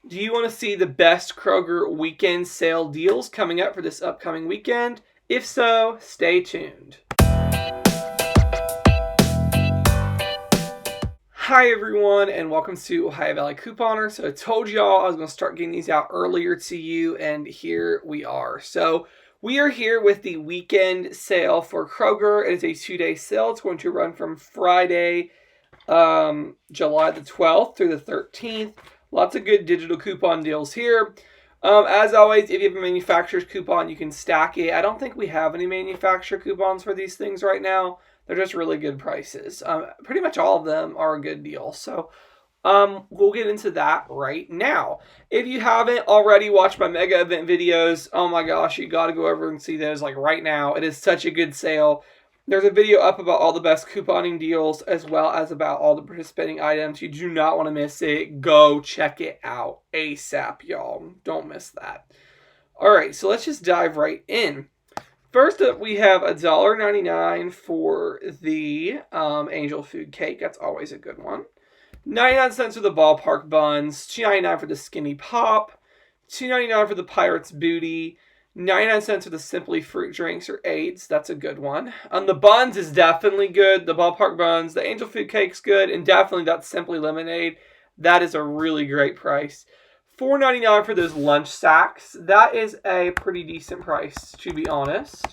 Do you want to see the best Kroger weekend sale deals coming up for this upcoming weekend? If so, stay tuned. Hi everyone, and welcome to Ohio Valley Couponer. So I told y'all I was going to start getting these out earlier to you, and here we are. So we are here with the weekend sale for Kroger. It is a 2-day sale. It's going to run from Friday, July the 12th through the 13th. Lots of good digital coupon deals here. As always, if you have a manufacturer's coupon, you can stack it. I don't think we have any manufacturer coupons for these things right now. They're just really good prices. Pretty much all of them are a good deal. So we'll get into that right now. If you haven't already watched my mega event videos, oh my gosh, you got to go over and see those like right now. It is such a good sale. There's a video up about all the best couponing deals as well as about all the participating items. You do not want to miss it. Go check it out ASAP, y'all. Don't miss that. All right, so let's just dive right in. First up, we have $1.99 for the angel food cake. That's always a good one. 99 cents for the ballpark buns. $2.99 for the skinny pop. $2.99 for the pirate's booty. 99 cents for the Simply Fruit drinks or AIDS. That's a good one. The buns is definitely good. The ballpark buns. The angel food cake's good. And definitely that Simply Lemonade. That is a really great price. $4.99 for those lunch sacks. That is a pretty decent price, to be honest.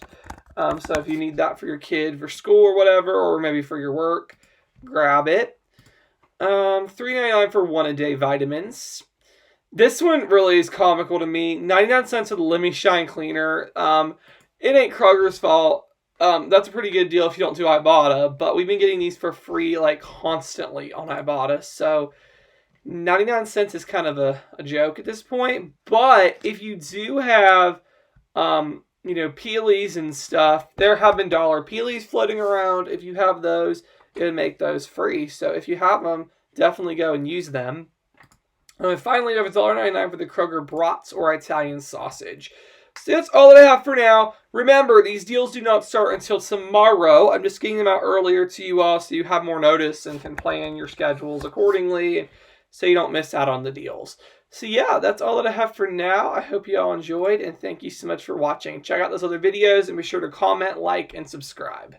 So if you need that for your kid for school or whatever, or maybe for your work, grab it. $3.99 for one-a-day vitamins. This one really is comical to me. 99 cents for the LEMI Shine Cleaner. It ain't Kroger's fault. That's a pretty good deal if you don't do Ibotta, but we've been getting these for free like constantly on Ibotta. So 99 cents is kind of a joke at this point. But if you do have, Peelies and stuff, there have been dollar Peelies floating around. If you have those, it would make those free. So if you have them, definitely go and use them. And finally, we have $1.99 for the Kroger brats or Italian sausage. So that's all that I have for now. Remember, these deals do not start until tomorrow. I'm just getting them out earlier to you all so you have more notice and can plan your schedules accordingly so you don't miss out on the deals. So yeah, that's all that I have for now. I hope you all enjoyed, and thank you so much for watching. Check out those other videos and be sure to comment, like, and subscribe.